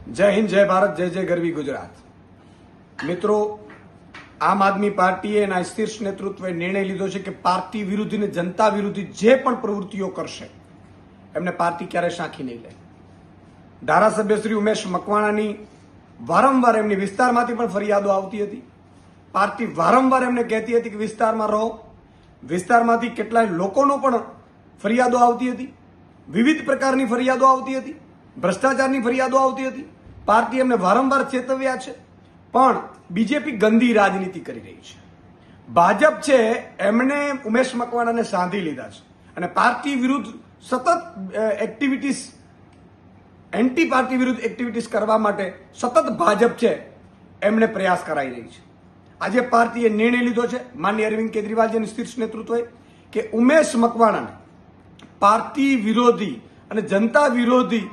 જય હિન્દ, જય ભારત, જય જય ગરવી ગુજરાત. મિત્રો, આમ આદમી પાર્ટીએ એના શીર્ષ નેતૃત્વએ નિર્ણય લીધો છે કે પાર્ટી વિરુદ્ધ અને જનતા વિરુદ્ધ જે પણ પ્રવૃત્તિઓ કરશે એમને પાર્ટી ક્યારેય સાંખી નહીં લે. ધારાસભ્ય શ્રી ઉમેશ મકવાણાની વારંવાર એમની વિસ્તારમાંથી પણ ફરિયાદો આવતી હતી. પાર્ટી વારંવાર એમને કહેતી હતી કે વિસ્તારમાં રહો. વિસ્તારમાંથી કેટલાય લોકોનો પણ ફરિયાદો આવતી હતી. વિવિધ પ્રકારની ફરિયાદો આવતી હતી. ભ્રષ્ટાચારની ફરિયાદો આવતી હતી. પાર્ટી એમને વારંવાર ચેતવ્યા છે, પણ બીજેપી ગંદી રાજનીતિ કરી રહી છે. ભાજપ છે એમણે ઉમેશ મકવાણાને સાંધી લીધા છે અને પાર્ટી વિરુદ્ધ સતત એક્ટિવિટીઝ, એન્ટી પાર્ટી વિરુદ્ધ એક્ટિવિટીઝ કરવા માટે સતત ભાજપ છે એમને પ્રયાસ કરાઈ રહી છે. આજે પાર્ટીએ નિર્ણય લીધો છે, માનનીય અરવિંદ કેજરીવાલજીના શીર્ષ નેતૃત્વએ, કે ઉમેશ મકવાણાને પાર્ટી વિરોધી અને જનતા વિરોધી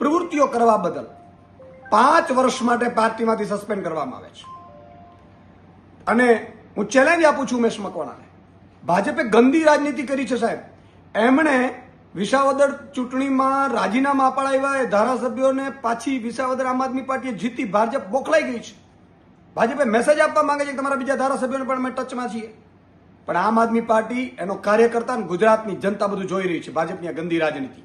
પ્રવૃત્તિઓ કરવા બદલ 5 વર્ષ માટે પાર્ટીમાંથી સસ્પેન્ડ કરવામાં આવે છે. અને હું ચેલેન્જ આપું છું ઉમેશ મકવાણાને. ભાજપે ગંદી રાજનીતિ કરી છે સાહેબ. એમણે વિસાવદર ચૂંટણીમાં રાજીનામા અપાડાવ્યા, એ ધારાસભ્યોને પાછી વિસાવદર આમ આદમી પાર્ટીએ જીતી, ભાજપ બોખલાઈ ગઈ છે. ભાજપે મેસેજ આપવા માંગે છે કે તમારા બીજા ધારાસભ્યોને પણ અમે ટચમાં છીએ. પણ આમ આદમી પાર્ટી, એનો કાર્યકર્તા અને ગુજરાતની જનતા બધું જોઈ રહી છે ભાજપની આ ગંદી રાજનીતિ.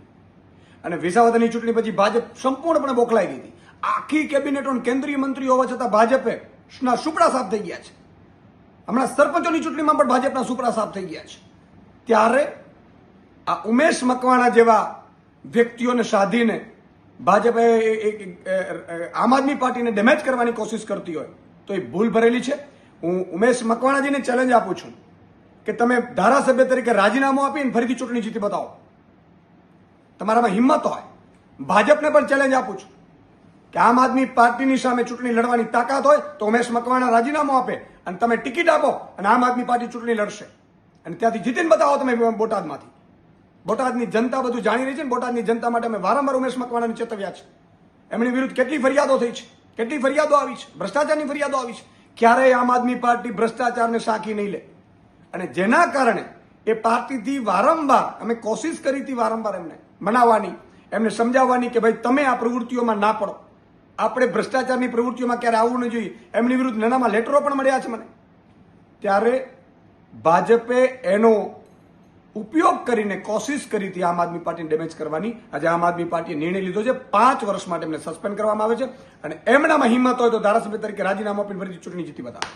અને વિસાવદરની ચૂંટણી પછી ભાજપ સંપૂર્ણપણે બોખલાઈ ગઈ હતી. આખી કેબિનેટો, કેન્દ્રીય મંત્રી હોવા છતાં ભાજપે સુપડા સાફ થઈ ગયા છે. હમણાં સરપંચોની ચૂંટણીમાં પણ ભાજપના સુપડા સાફ થઈ ગયા છે. ત્યારે આ ઉમેશ મકવાણા જેવા વ્યક્તિઓને સાધીને ભાજપે આમ આદમી પાર્ટીને ડેમેજ કરવાની કોશિશ કરતી હોય તો એ ભૂલ ભરેલી છે. હું ઉમેશ મકવાણાજીને ચેલેન્જ આપું છું કે તમે ધારાસભ્ય તરીકે રાજીનામું આપીને ફરીથી ચૂંટણી જીતી બતાવો. તમારામાં હિંમત હોય. ભાજપને પણ ચેલેન્જ આપું છું કે આમ આદમી પાર્ટીની સામે ચૂંટણી લડવાની તાકાત હોય તો ઉમેશ મકવાણા રાજીનામું આપે અને તમે ટિકિટ આપો અને આમ આદમી પાર્ટી ચૂંટણી લડશે અને ત્યાંથી જીતીને બતાવો તમે બોટાદમાંથી. બોટાદની જનતા બધું જાણી રહી છે. બોટાદની જનતા માટે અમે વારંવાર ઉમેશ મકવાણાને ચેતવ્યા છે. એમની વિરુદ્ધ કેટલી ફરિયાદો થઈ છે, કેટલી ફરિયાદો આવી છે, ભ્રષ્ટાચારની ફરિયાદો આવી છે. ક્યારેય આમ આદમી પાર્ટી ભ્રષ્ટાચારને સાંખી નહીં લે. અને જેના કારણે એ પાર્ટીથી વારંવાર અમે કોશિશ કરી હતી, વારંવાર એમને મનાવવાની, એમને સમજાવવાની કે ભાઈ તમે આ પ્રવૃત્તિઓમાં ના પડો. આપણે ભ્રષ્ટાચારની પ્રવૃત્તિઓમાં ક્યારે આવવું ન જોઈએ. એમની વિરુદ્ધ નાનામાં લેટરો પણ મળ્યા છે મને. ત્યારે ભાજપે એનો ઉપયોગ કરીને કોશિશ કરી હતી આમ આદમી પાર્ટીને ડેમેજ કરવાની. આજે આમ આદમી પાર્ટીએ નિર્ણય લીધો છે 5 વર્ષ માટે એમને સસ્પેન્ડ કરવામાં આવે છે અને એમનામાં હિંમત હોય તો ધારાસભ્ય તરીકે રાજીનામું આપીને ફરીથી ચૂંટણી જીતી બતાવે.